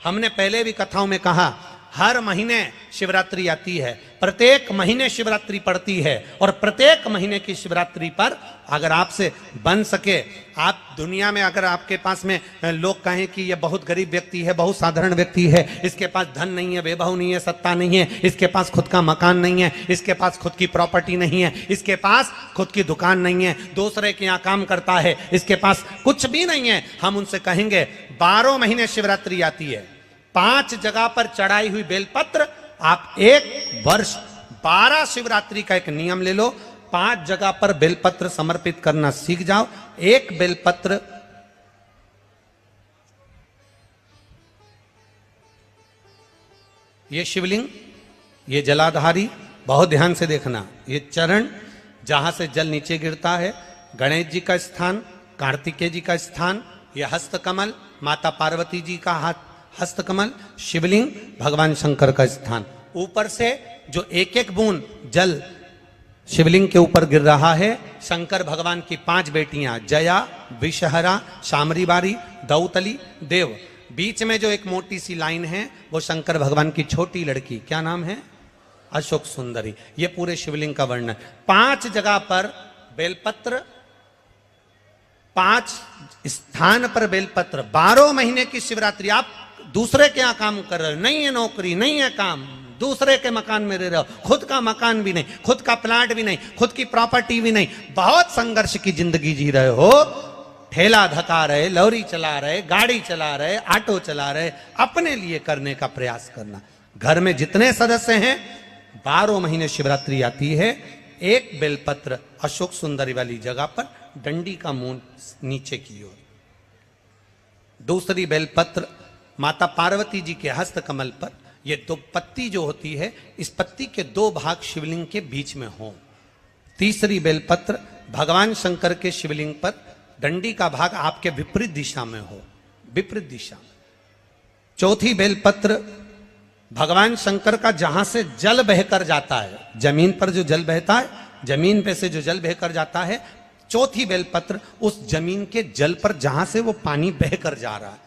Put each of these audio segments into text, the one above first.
हमने पहले भी कथाओं में कहा, हर महीने शिवरात्रि आती है, प्रत्येक महीने शिवरात्रि पड़ती है, और प्रत्येक महीने की शिवरात्रि पर अगर आपसे बन सके, आप दुनिया में अगर आपके पास में लोग कहें कि ये बहुत गरीब व्यक्ति है, बहुत साधारण व्यक्ति है, इसके पास धन नहीं है, वैभव नहीं है, सत्ता नहीं है, इसके पास खुद का मकान नहीं है, इसके पास खुद की प्रॉपर्टी नहीं है, इसके पास खुद की दुकान नहीं है, दूसरे के यहाँ काम करता है, इसके पास कुछ भी नहीं है, हम उनसे कहेंगे 12 महीने शिवरात्रि आती है, 5 जगह पर चढ़ाई हुई बेलपत्र, आप एक वर्ष 12 शिवरात्रि का एक नियम ले लो, 5 जगह पर बेलपत्र समर्पित करना सीख जाओ। एक बेलपत्र ये शिवलिंग, ये जलाधारी, बहुत ध्यान से देखना, ये चरण जहां से जल नीचे गिरता है, गणेश जी का स्थान, कार्तिकेय जी का स्थान, यह हस्तकमल माता पार्वती जी का हस्तकमल, शिवलिंग भगवान शंकर का स्थान। ऊपर से जो एक एक बूंद जल शिवलिंग के ऊपर गिर रहा है, शंकर भगवान की 5 बेटियां जया, विषहरा, शामरीबारी, दौतली, देव, बीच में जो एक मोटी सी लाइन है वो शंकर भगवान की छोटी लड़की, क्या नाम है? अशोक सुंदरी। ये पूरे शिवलिंग का वर्णन। 5 जगह पर बेलपत्र, 5 स्थान पर बेलपत्र, 12 महीने की शिवरात्रि। आप दूसरे के यहाँ काम कर रहे हो, नहीं है नौकरी, नहीं है काम, दूसरे के मकान में रह रहे हो, खुद का मकान भी नहीं, खुद का प्लाट भी नहीं, खुद की प्रॉपर्टी भी नहीं, बहुत संघर्ष की जिंदगी जी रहे हो, ठेला धका रहे, लॉरी चला रहे, गाड़ी चला रहे, ऑटो चला रहे, अपने लिए करने का प्रयास करना। घर में जितने सदस्य हैं, 12 महीने शिवरात्रि आती है, एक बेलपत्र अशोक सुंदरी वाली जगह पर, डंडी का मुंह नीचे की ओर, दूसरी बेलपत्र माता पार्वती जी के हस्त कमल पर। ये 2 पत्ती जो होती है, इस पत्ती के 2 भाग शिवलिंग के बीच में हो। तीसरी बेलपत्र भगवान शंकर के शिवलिंग पर, डंडी का भाग आपके विपरीत दिशा में हो, विपरीत दिशा में। चौथी बेलपत्र भगवान शंकर का जहां से जल बहकर जाता है, जमीन पर जो जल बहता है, जमीन पे से जो जल बहकर जाता है, चौथी बेलपत्र उस जमीन के जल पर जहां से वो पानी बहकर जा रहा है,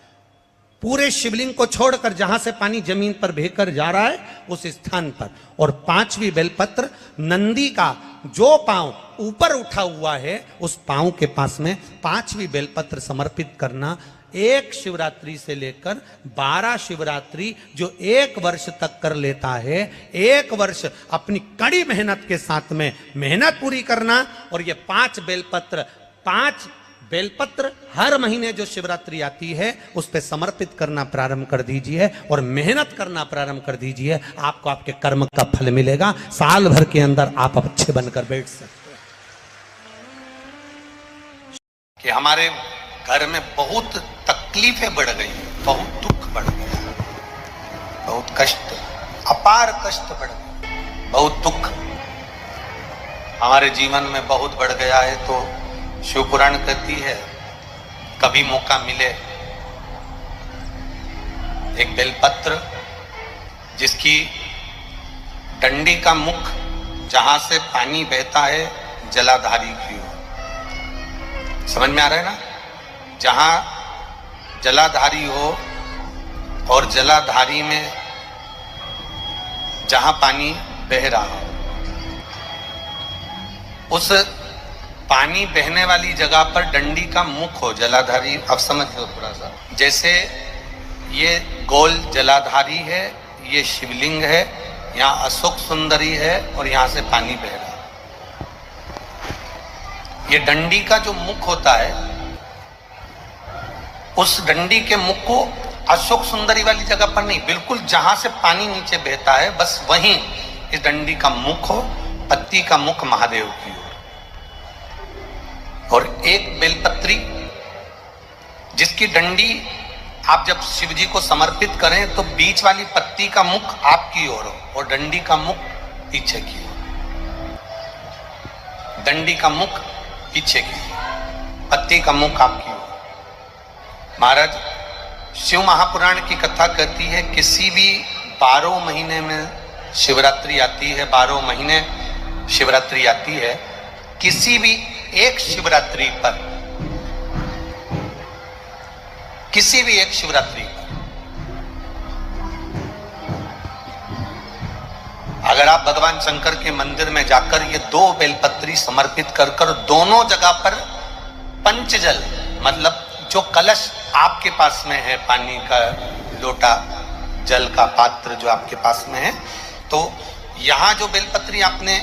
पूरे शिवलिंग को छोड़कर जहां से पानी जमीन पर बहकर जा रहा है उस स्थान पर। और 5वीं बेलपत्र नंदी का जो पांव ऊपर उठा हुआ है, उस पांव के पास में 5वीं बेलपत्र समर्पित करना। एक शिवरात्रि से लेकर 12 शिवरात्रि जो 1 वर्ष तक कर लेता है, 1 वर्ष अपनी कड़ी मेहनत के साथ में मेहनत पूरी करना। और ये 5 बेलपत्र हर महीने जो शिवरात्रि आती है उस पे समर्पित करना प्रारंभ कर दीजिए और मेहनत करना प्रारंभ कर दीजिए। आपको आपके कर्म का फल मिलेगा। साल भर के अंदर आप अच्छे बनकर बैठ सकते हैं। कि हमारे घर में बहुत तकलीफें बढ़ गई, बहुत दुख बढ़ गया, बहुत कष्ट, अपार कष्ट बढ़ गए, बहुत दुख हमारे जीवन में बहुत बढ़ गया है। तो शिव पुराण कहती है, कभी मौका मिले एक बेलपत्र जिसकी डंडी का मुख जहां से पानी बहता है जलाधारी की ओर, समझ में आ रहा है ना? जहां जलाधारी हो और जलाधारी में जहां पानी बह रहा हो, उस पानी बहने वाली जगह पर डंडी का मुख हो, जलाधारी। अब समझ लो थोड़ा सा, जैसे ये गोल जलाधारी है, ये शिवलिंग है, यहाँ अशोक सुंदरी है और यहाँ से पानी बह रहा है। ये डंडी का जो मुख होता है, उस डंडी के मुख को अशोक सुंदरी वाली जगह पर नहीं, बिल्कुल जहां से पानी नीचे बहता है बस वहीं इस डंडी का मुख हो, पत्ती का मुख महादेव की ओर। और एक बेलपत्री जिसकी डंडी आप जब शिव जी को समर्पित करें तो बीच वाली पत्ती का मुख आपकी ओर हो और डंडी का मुख पीछे की ओर, डंडी का मुख पीछे की ओर, पत्ती का मुख आपकी ओर। महाराज, शिव महापुराण की कथा कहती है, किसी भी 12 महीने में शिवरात्रि आती है, 12 महीने शिवरात्रि आती है, किसी भी एक शिवरात्रि पर, किसी भी एक शिवरात्रि पर अगर आप भगवान शंकर के मंदिर में जाकर ये 2 बेलपत्री समर्पित कर कर दोनों जगह पर पंचजल, मतलब जो कलश आपके पास में है, पानी का लोटा, जल का पात्र जो आपके पास में है, तो यहां जो बेलपत्री आपने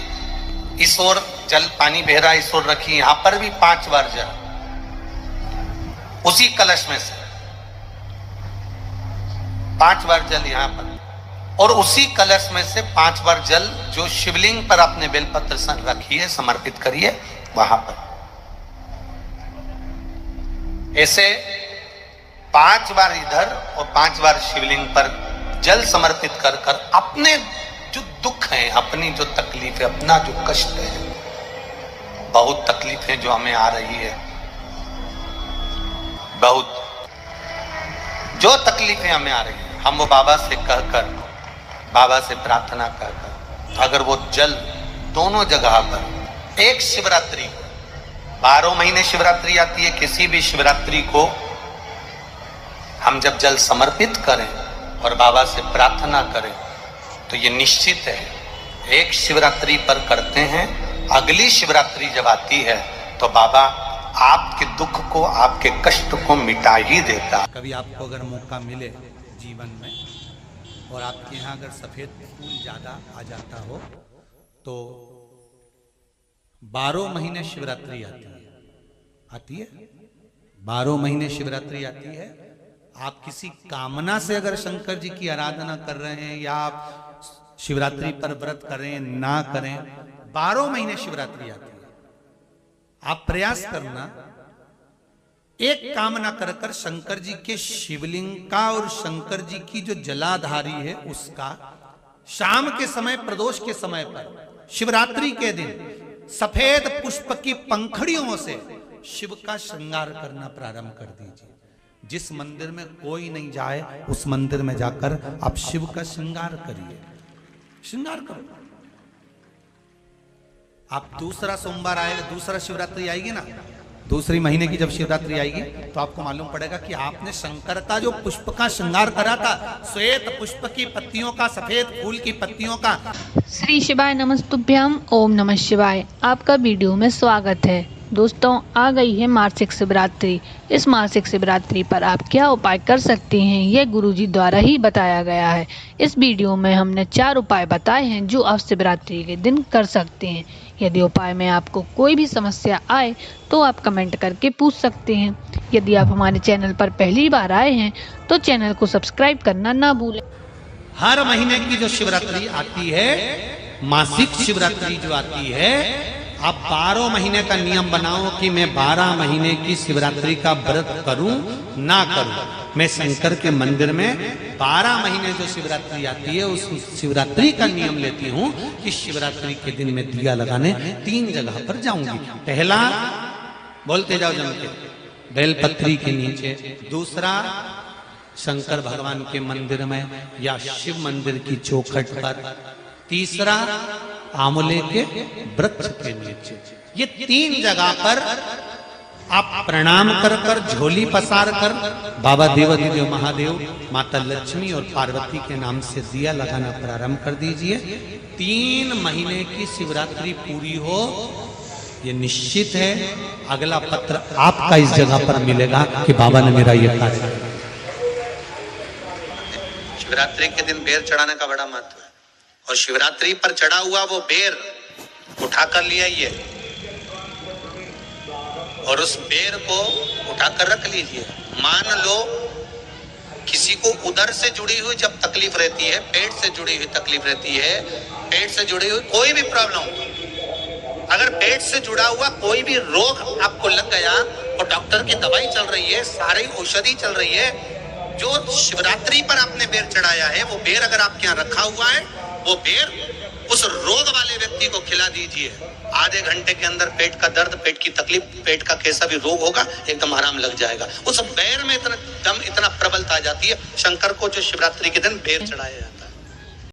इस ओर जल पानी बह रहा इस ओर रखी, यहां पर भी 5 बार जल उसी कलश में से 5 बार जल यहां पर, और उसी कलश में से 5 बार जल जो शिवलिंग पर आपने बेलपत्र रखिए, समर्पित करिए वहां पर। ऐसे 5 बार इधर और 5 बार शिवलिंग पर जल समर्पित कर कर अपने जो दुख है, अपनी जो तकलीफ है, अपना जो कष्ट है, बहुत तकलीफें जो हमें आ रही है, बहुत जो तकलीफें हमें आ रही है, हम वो बाबा से कहकर, बाबा से प्रार्थना कहकर, अगर वो जल दोनों जगह पर एक शिवरात्रि, 12 महीने शिवरात्रि आती है, किसी भी शिवरात्रि को हम जब जल समर्पित करें और बाबा से प्रार्थना करें तो ये निश्चित है, एक शिवरात्रि पर करते हैं, अगली शिवरात्रि जब आती है तो बाबा आपके दुख को, आपके कष्ट को मिटा ही देता। कभी आपको अगर मौका मिले जीवन में और आपके यहाँ अगर सफेद फूल ज्यादा आ जाता हो तो 12 महीने शिवरात्रि आती है 12 महीने शिवरात्रि आती है। आप किसी कामना से अगर शंकर जी की आराधना कर रहे हैं या आप शिवरात्रि पर व्रत करें ना करें, 12 महीने शिवरात्रि आती है। आप प्रयास करना, एक कामना कर कर शंकर जी के शिवलिंग का और शंकर जी की जो जलाधारी है उसका शाम के समय, प्रदोष के समय पर, शिवरात्रि के दिन सफेद पुष्प की पंखड़ियों से शिव का श्रृंगार करना प्रारंभ कर दीजिए। जिस मंदिर में कोई नहीं जाए उस मंदिर में जाकर आप शिव का श्रृंगार करिए, श्रृंगार करो। आप दूसरा सोमवार आएगा, दूसरा शिवरात्रि आएगी ना, दूसरी महीने की जब शिवरात्रि आएगी तो आपको मालूम पड़ेगा कि आपने शंकर का जो पुष्प का श्रृंगार करा था, श्वेत पुष्प की पत्तियों का, सफेद फूल की पत्तियों का। श्री शिवाय नमस्तुभ्यम, ओम नमः शिवाय। आपका वीडियो में स्वागत है। दोस्तों, आ गई है मासिक शिवरात्रि। इस मासिक शिवरात्रि पर आप क्या उपाय कर सकते हैं, ये गुरुजी द्वारा ही बताया गया है। इस वीडियो में हमने 4 उपाय बताए हैं जो आप शिवरात्रि के दिन कर सकते हैं। यदि उपाय में आपको कोई भी समस्या आए तो आप कमेंट करके पूछ सकते हैं। यदि आप हमारे चैनल पर पहली बार आए हैं तो चैनल को सब्सक्राइब करना ना भूलें। हर महीने की जो शिवरात्रि आती है, मासिक शिवरात्रि जो आती है, आप 12 महीने का नियम बनाओ कि मैं 12 महीने की शिवरात्रि का व्रत करूं ना करूं। मैं शंकर के मंदिर में 12 महीने जो शिवरात्रि आती है उस शिवरात्रि का नियम लेती हूं कि शिवरात्रि के दिन मैं दिया लगाने 3 जगह पर जाऊंगी। पहला, बोलते जाओ जम के, बेलपत्री के नीचे। दूसरा, शंकर भगवान के मंदिर में या शिव मंदिर की चौखट पर। तीसरा, आंवले के वृक्ष के नीचे। ये 3 जगह पर आप प्रणाम कर कर, झोली पसार कर बाबा देवाधिदेव महादेव, माता लक्ष्मी और पार्वती के नाम से दिया लगाना प्रारंभ कर दीजिए। 3 महीने की शिवरात्रि पूरी हो, ये निश्चित है अगला पत्र आपका इस जगह पर मिलेगा कि बाबा ने मेरा ये कार्य किया। शिवरात्रि के दिन बेर चढ़ाने का बड़ा महत्व है, और शिवरात्रि पर चढ़ा हुआ वो बेर उठाकर ले आइए और उस बेर को उठाकर रख लीजिए। मान लो किसी को उदर से जुड़ी हुई जब तकलीफ रहती है, पेट से जुड़ी हुई तकलीफ रहती है, पेट से जुड़ी हुई कोई भी प्रॉब्लम, अगर पेट से जुड़ा हुआ कोई भी रोग आपको लग गया और डॉक्टर की दवाई चल रही है, सारी औषधि चल रही है, जो शिवरात्रि पर आपने बेर चढ़ाया है वो बेर अगर आपके यहाँ रखा हुआ है, वो बेर उस रोग वाले व्यक्ति को खिला दीजिए। आधे घंटे के अंदर पेट का दर्द, पेट की तकलीफ, पेट का कैसा भी रोग होगा एकदम आराम लग जाएगा। उस बेर में इतना प्रबलता आ जाती है। शंकर को जो शिवरात्रि के दिन बेर चढ़ाया जाता है।